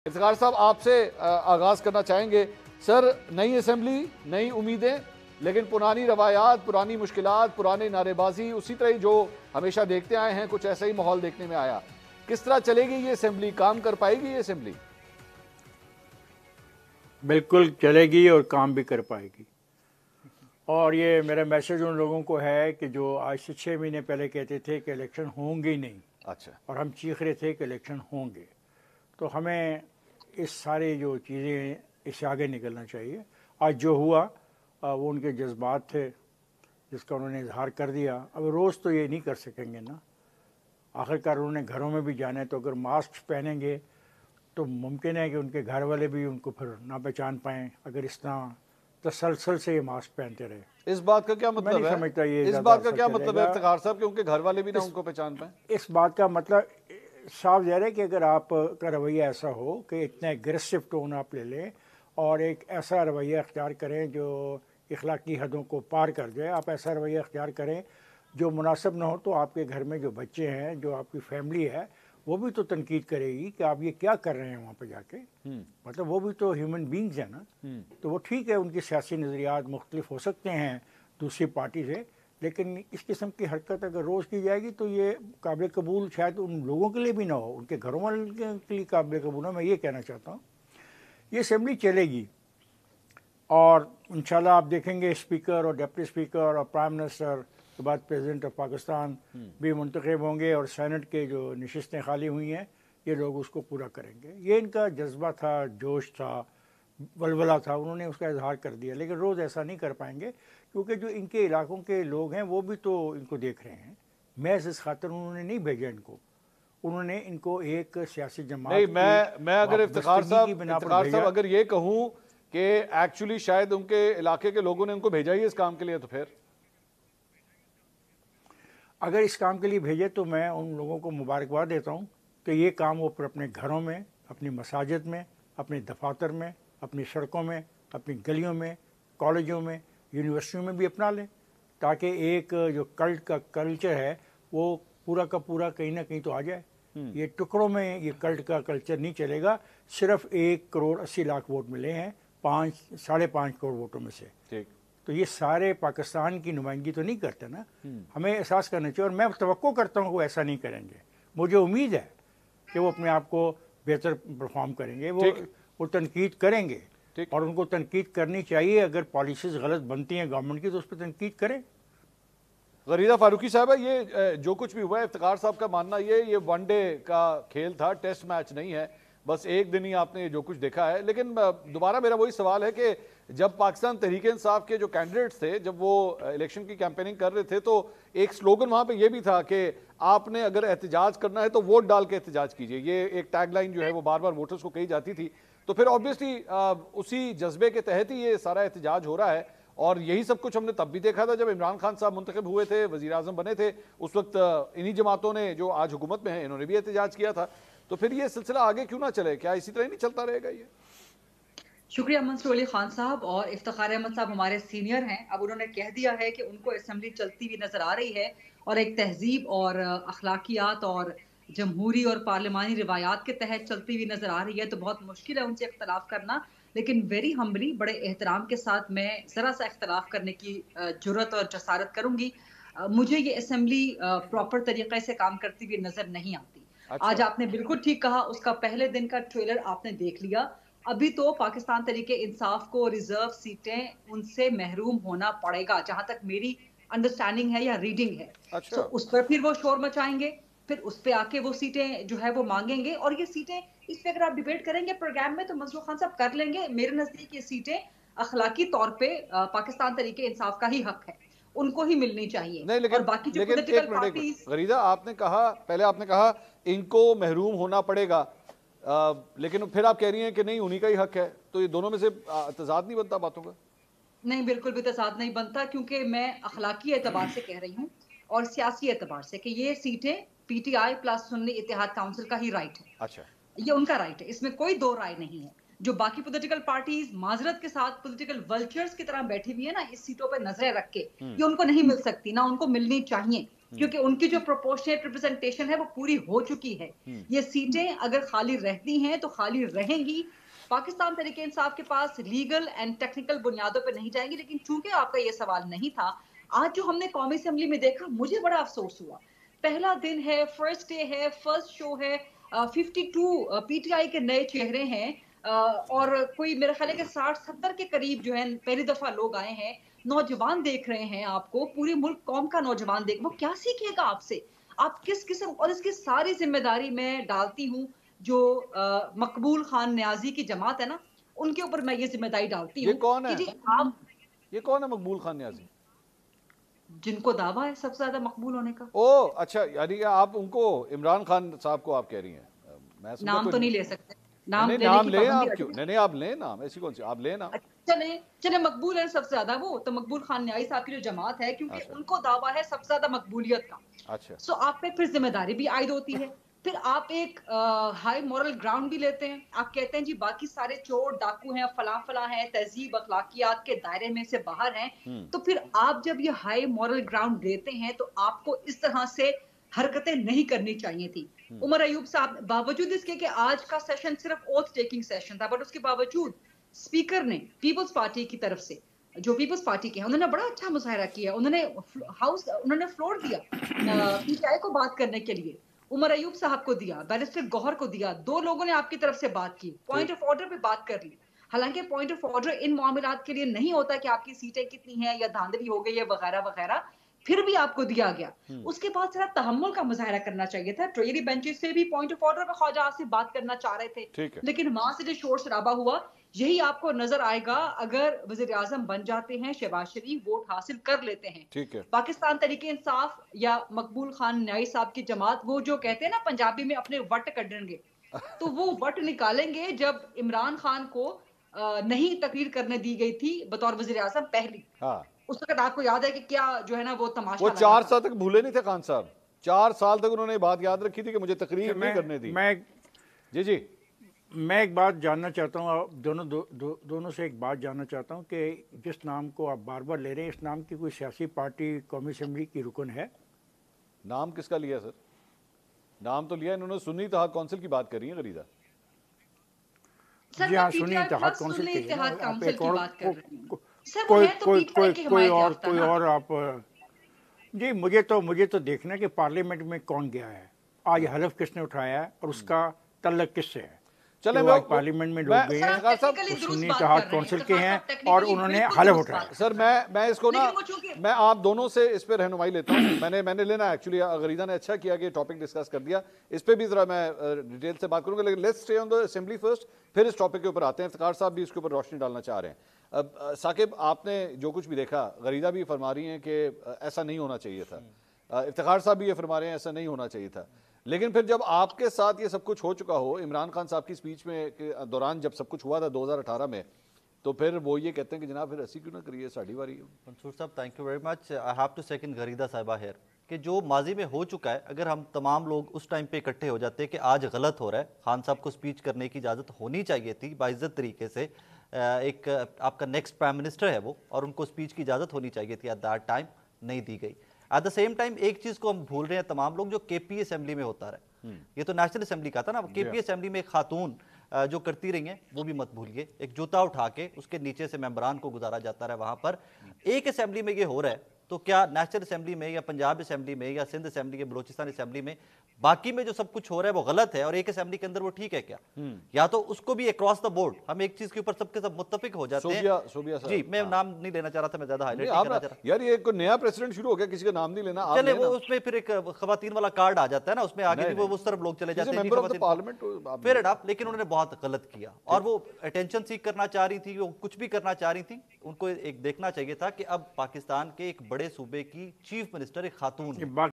افتخار صاحب آپ سے آغاز کرنا چاہیں گے. سر نئی اسمبلی نئی امیدیں لیکن پرانی روایات پرانی مشکلات پرانے نعرے بازی اسی طرح جو ہمیشہ دیکھتے آئے ہیں کچھ ایسا ہی ماحول دیکھنے میں آیا. کس طرح چلے گی یہ اسمبلی؟ کام کر پائے گی یہ اسمبلی؟ بالکل چلے گی اور کام بھی کر پائے گی. اور یہ میرا میسیج ان لوگوں کو ہے کہ جو آج سے 6 مہینے پہلے کہتے تھے کہ الیکشن ہوں گے ہی نہیں. اچھا. اور ہم چیخ رہے تھے کہ الیکشن ہوں گے. تو ہمیں اس سارے جو چیزیں ہیں اس سے آگے نکلنا چاہیے. آج جو ہوا وہ ان کے جذبات تھے جس کا انہوں نے اظہار کر دیا. اب روز تو یہ نہیں کر سکیں گے نا. آخرکار انہوں نے گھروں میں بھی جانا ہے تو اگر ماسک پہنیں گے تو ممکن ہے کہ ان کے گھر والے بھی ان کو پھر نہ پہچان پائیں اگر اس طرح تسلسل سے یہ ماسک پہنتے رہے. اس بات کا کیا مطلب ہے؟ اس بات کا کیا مطلب ہے افتخار صاحب کہ ان کے گھر والے بھی نہ ان کو پہچان پائیں؟ اس بات کا مطلب صاف ظاہر ہے کہ اگر آپ کا رویہ ایسا ہو کہ اتنا اگریسو ٹون آپ لے لیں اور ایک ایسا رویہ اختیار کریں جو اخلاقی حدوں کو پار کر جائے. آپ ایسا رویہ اختیار کریں جو مناسب نہ ہو تو آپ کے گھر میں جو بچے ہیں جو آپ کی فیملی ہے وہ بھی تو تنقید کرے گی کہ آپ یہ کیا کر رہے ہیں وہاں پہ جا کے. مطلب وہ بھی تو ہیومن بینگز ہیں نا. تو وہ ٹھیک ہے ان کی سیاسی نظریات مختلف ہو سکتے ہیں دوسری پارٹی سے لیکن اس قسم کی حرکت اگر روز کی جائے گی تو یہ قابل قبول شاید ان لوگوں کے لیے بھی نہ ہو ان کے گھروں والوں کے لیے قابل قبول ہو. میں یہ کہنا چاہتا ہوں یہ اسمبلی چلے گی اور انشاءاللہ آپ دیکھیں گے اسپیکر اور ڈپٹی اسپیکر اور پرائم منسٹر کے بعد پریزیڈنٹ آف پاکستان بھی منتخب ہوں گے اور سینٹ کے جو نشستیں خالی ہوئی ہیں یہ لوگ اس کو پورا کریں گے. یہ ان کا جذبہ تھا جوش تھا ولولہ تھا انہوں نے اس کا اظہار کر دیا لیکن روز ایسا نہیں کر پائیں گے کیونکہ جو ان کے علاقوں کے لوگ ہیں وہ بھی تو ان کو دیکھ رہے ہیں. محض اس خاطر انہوں نے نہیں بھیجا ان کو. انہوں نے ان کو ایک سیاسی جماعت نہیں میں اگر افتخار صاحب اگر یہ کہوں کہ ایکچولی شاید ان کے علاقے کے لوگوں نے ان کو بھیجا ہی اس کام کے لیے تو پھر اگر اس کام کے لیے بھیجے تو میں ان لوگوں کو مبارکباد دیتا ہوں کہ یہ کام وہ اپنے گھروں میں اپنی مساجد میں اپنے دفاتر میں اپنی سڑکوں میں اپنی گلیوں میں کالجوں میں یونیورسٹیوں میں بھی اپنا لیں تاکہ ایک جو کلٹ کا کلچر ہے وہ پورا کا پورا کہیں نہ کہیں تو آ جائے. یہ ٹکڑوں میں یہ کلٹ کا کلچر نہیں چلے گا. صرف 1.80 کروڑ ووٹ ملے ہیں 5.5 کروڑ ووٹوں میں سے. تو یہ سارے پاکستان کی نمائندگی تو نہیں کرتے نا. ہمیں احساس کرنا چاہیے اور میں توقع کرتا ہوں وہ ایسا نہیں کریں گے. مجھے امید ہے کہ وہ اپنے آپ کو بہتر پرفارم کریں گے. وہ تنقید کریں گے اور ان کو تنقید کرنی چاہیے. اگر پالیسیز غلط بنتی ہیں گورنمنٹ کی تو اس پہ تنقید کریں. غریدہ فاروقی صاحبہ یہ جو کچھ بھی ہوا ہے افتخار صاحب کا ماننا یہ ون ڈے کا کھیل تھا ٹیسٹ میچ نہیں ہے بس ایک دن ہی آپ نے جو کچھ دیکھا ہے. لیکن دوبارہ میرا وہی سوال ہے کہ جب پاکستان تحریک انصاف کے جو کینڈیڈیٹس تھے جب وہ الیکشن کی کیمپیننگ کر رہے تھے تو ایک سلوگن وہاں پہ یہ بھی تھا کہ آپ نے اگر احتجاج کرنا ہے تو ووٹ ڈال کے احتجاج کیجئے. یہ ایک ٹیگ لائن جو ہے وہ بار بار ووٹرز کو کہی جاتی تھی. تو پھر آبویسلی اسی جذبے کے تحت ہی یہ سارا احتجاج ہو رہا ہے اور یہی سب کچھ ہم نے تب بھی دیکھا تھا جب عمران خان صاحب منتخب ہوئے تھے وزیر اعظم بنے تھے اس وقت انہی جماعتوں نے جو آج حکومت میں ہیں انہوں نے بھی احتجاج کیا تھا. تو پھر یہ سلسلہ آگے کیوں نہ چلے؟ کیا اسی طرح نہیں چلتا رہے گا یہ؟ شکریہ منصور علی خان صاحب. اور افتخار احمد صاحب ہمارے سینئر ہیں. اب انہوں نے کہہ دیا ہے کہ ان کو اسمبلی چلتی ہوئی نظر آ رہی ہے اور ایک تہذیب اور اخلاقیات اور جمہوری اور پارلیمانی روایات کے تحت چلتی ہوئی نظر آ رہی ہے. تو بہت مشکل ہے ان سے اختلاف کرنا لیکن ویری ہمبلی بڑے احترام کے ساتھ میں ذرا سا اختلاف کرنے کی جرت اور جسارت کروں گی. مجھے یہ اسمبلی پراپر طریقے سے کام کرتی ہوئی نظر نہیں آتی. آج آپ نے بالکل ٹھیک کہا اس کا پہلے دن کا ٹریلر آپ نے دیکھ لیا. ابھی تو پاکستان تحریک انصاف کو ریزرو سیٹیں ان سے محروم ہونا پڑے گا جہاں تک میری انڈرسٹینڈنگ ہے یا ریڈنگ ہے. تو اس پر پھر وہ شور مچائیں گے پھر اس پہ آ کے وہ سیٹیں جو ہے وہ مانگیں گے اور یہ سیٹیں اس پہ اگر آپ ڈیبیٹ کریں گے پروگرام میں تو منصور خان صاحب کر لیں گے. میرے نزدیک یہ سیٹیں اخلاقی طور پہ پاکستان تحریک انصاف کا ہی حق ہے ان کو ہی ملنی چاہیے. اور باقی جو پولیٹیکل پارٹیز غریدہ آپ نے کہا پہلے آپ نے کہا ان کو محروم ہونا پڑے گا لیکن پھر آپ کہہ رہی ہیں کہ نہیں انہی کا ہی حق ہے. تو یہ دونوں میں سے تضاد نہیں بنتا باتوں کا؟ نہیں بالکل بھی تضاد نہیں بنتا کیونکہ میں اخلاقی اعتبار سے کہہ رہی ہوں اور سیاسی اعتبار سے کہ یہ سیٹیں پی ٹی آئی پلس سنی اتحاد کاؤنسل کا ہی رائٹ ہے. اچھا یہ ان کا رائٹ ہے اس میں کوئی دو رائے نہیں ہے. جو باقی پولیٹیکل پارٹیز معذرت کے ساتھ پولیٹیکل ولچرز کی طرح بیٹھی ہوئی ہے نا اس سیٹوں پہ نظریں رکھ کے یہ ان کو نہیں مل سکتی نہ ان کو ملنی چاہیے. क्योंकि उनकी जो प्रोपोर्शनेट रिप्रेजेंटेशन है वो पूरी हो चुकी है। ये सीटें अगर खाली रहती हैं तो खाली रहेंगी। पाकिस्तान तहरीक इंसाफ के पास लीगल एंड टेक्निकल बुनियादों पर नहीं जाएंगी। लेकिन चूंकि आपका ये सवाल नहीं था, आज जो हमने कौमी असेंबली में देखा, मुझे बड़ा अफसोस हुआ। पहला दिन है, फर्स्ट डे है, फर्स्ट शो है, 52 पीटीआई के नए चेहरे हैं, और कोई मेरे ख्याल है कि 60-70 के करीब जो है पहली दफा लोग आए हैं। नौजवान देख रहे हैं आपको, पूरे मुल्क कौम का नौजवान देख, वो क्या सीखेगा आपसे, आप किस किस्म, और इसकी सारी जिम्मेदारी मैं डालती हूँ जो मकबूल खान न्याजी की जमात है ना, उनके ऊपर मैं ये जिम्मेदारी डालती हूँ। ये कौन है? कि जी आप, ये कौन है मकबूल खान न्याजी? जिनको दावा है सबसे ज्यादा मकबूल होने का। ओ अच्छा, यानी आप उनको इमरान खान साहब को आप कह रही हैं? मैं समझा नाम तो नहीं ले सकते, नाम नहीं, लेने नाम की लें आप पाबंदी क्यों? है। नहीं आप लें नाम, ऐसी कौन सी, आप लें नाम। चले चले मकबूल है सबसे ज्यादा, वो तो मकबूल खान न्याई साहब की जो जमात है, क्योंकि अच्छा। उनको दावा है सबसे ज्यादा मकबूलियत का। अच्छा, सो आप पे फिर जिम्मेदारी भी आयद होती है। फिर आप एक हाई मॉरल ग्राउंड भी लेते हैं। आप कहते हैं जी बाकी सारे चोर डाकू हैं, फला फला हैं, तहजीब अखलाकियात के दायरे में से बाहर हैं। तो फिर आप जब ये हाई मॉरल ग्राउंड लेते हैं तो आपको इस तरह से हरकतें नहीं करनी चाहिए थी। उमर अयूब साहब, बावजूद इसके कि आज का सेशन सिर्फ ओथ टेकिंग सेशन था, बट उसके बावजूद स्पीकर ने पीपल्स पार्टी की तरफ से, जो पीपल्स पार्टी के हैं, उन्होंने बड़ा अच्छा मुजाहरा किया। उन्होंने फ्लोर दिया पीटीआई को बात करने के लिए। उमर अयूब साहब को दिया, बैरिस्टर गौहर को दिया, दो लोगों ने आपकी तरफ से बात की, पॉइंट ऑफ ऑर्डर पे बात कर ली। हालांकि पॉइंट ऑफ ऑर्डर इन मामलात के लिए नहीं होता कि आपकी सीटें कितनी हैं या धांधली हो गई है वगैरह वगैरह, फिर भी आपको दिया गया। उसके बाद जरा तहम्मुल का मुजाहरा करना चाहिए था। ट्रेजरी बेंचेस से भी पॉइंट ऑफ ऑर्डर पर ख्वाजा आसिफ बात करना चाह रहे थे, लेकिन वहां से जो शोर शराबा हुआ, यही आपको नजर आएगा अगर वजीर आजम बन जाते हैं, शहबाज शरीफ वोट हासिल कर लेते हैं। ठीक है। पाकिस्तान तरीके इंसाफ या मकबूल खान न्याई साहब की जमात, वो जो कहते हैं ना पंजाबी में अपने वट कढ़ेंगे, तो वो वट निकालेंगे जब इमरान खान को नहीं तकरीर करने दी गई थी बतौर वजीर आजम पहली। हाँ, उस वक्त आपको याद है कि क्या जो है ना वो तमाशा, वो 4 साल तक भूले नहीं थे खान साहब। 4 साल तक उन्होंने बात याद रखी थी कि मुझे तकरीर नहीं करने दी। जी मैं एक बात जानना चाहता हूँ, आप दोनों से एक बात जानना चाहता हूँ कि जिस नाम को आप बार बार ले रहे हैं, इस नाम की कोई सियासी पार्टी कौमी असेंबली की रुकन है? नाम किसका लिया सर? नाम तो लिया इन्होंने, सुन्नी इत्तेहाद काउंसिल की बात कर रही है गरीदा। जी हाँ, सुन्नी इत्तेहाद काउंसिल की कोई और आप जी, मुझे तो देखना कि पार्लियामेंट में कौन गया है, आज हलफ किसने उठाया है और उसका तल्लक किससे है। चले वो पार्लियामेंट में लोग गए हैं, सुन्नी इत्तेहाद काउंसिल के हैं और उन्होंने हलफ उठाया। सर मैं इसको ना, मैं आप दोनों से इस पे रहनुमाई लेता हूँ। मैंने लेना एक्चुअली, गरीदा ने अच्छा किया कि टॉपिक डिस्कस कर दिया। इस पे भी जरा मैं डिटेल से बात करूंगा, लेकिन let's stay on the assembly first, फिर इस टॉपिक के ऊपर आते हैं। इफ्तिखार साहब भी इसके ऊपर रोशनी डालना चाह रहे हैं। अब साकिब, आपने जो कुछ भी देखा, गरीदा भी फरमा रही हैं कि ऐसा नहीं होना चाहिए था, इफ्तिखार साहब भी ये फरमा रहे हैं ऐसा नहीं होना चाहिए था। लेकिन फिर जब आपके साथ ये सब कुछ हो चुका हो, इमरान खान साहब की स्पीच में के दौरान जब सब कुछ हुआ था 2018 में, तो फिर वो ये कहते हैं कि जनाब फिर ऐसी क्यों ना करिए, साड़ी बारी है। Mansoor sahab, thank you very much. I have to second गरीदा साहिबा हेयर कि जो माजी में हो चुका है, अगर हम तमाम लोग उस टाइम पे इकट्ठे हो जाते हैं कि आज गलत हो रहा है, खान साहब को स्पीच करने की इजाज़त होनी चाहिए थी बाइज्जत तरीके से, एक आपका नेक्स्ट प्राइम मिनिस्टर है वो, और उनको स्पीच की इजाज़त होनी चाहिए थी, एट दैट टाइम नहीं दी गई। एट द सेम टाइम एक चीज़ को हम भूल रहे हैं तमाम लोग, जो केपी असेंबली में होता रहा, ये तो नेशनल असेंबली का था ना, केपी असेंबली में एक खातून जो करती रही हैं, वो भी मत भूलिए, एक जूता उठा के उसके नीचे से मेंबरान को गुजारा जाता रहा वहां पर। एक असेंबली में ये हो रहा है, तो क्या नेशनल असेंबली में या पंजाब असेंबली में या सिंध असेंबली या बलोचिस्तान असेंबली में बाकी में जो सब कुछ हो रहा है वो गलत है, और एक असेंबली के अंदर वो ठीक है क्या? या तो उसको भी अक्रॉस द बोर्ड हम एक चीज के ऊपर सबके सब मुत्तफिक हो जाते हैं। जी, मैं नाम नहीं लेना चाह रहा था, मैं ज्यादा हाईलाइट नहीं करना चाह रहा। यार ये कोई नया प्रेसिडेंट शुरू हो गया, किसी का नाम नहीं लेना। चले वो उसमें फिर एक खवातीन वाला कार्ड आ जाता है ना, उसमें आगे भी वो उस तरफ लोग चले जाते हैं, फिर अडॉप्ट। लेकिन उन्होंने बहुत गलत किया, और वो अटेंशन सीख करना चाह रही थी, वो कुछ भी करना चाह रही थी। उनको एक देखना चाहिए था कि अब पाकिस्तान के एक बड़े सूबे की चीफ मिनिस्टर एक खातून है।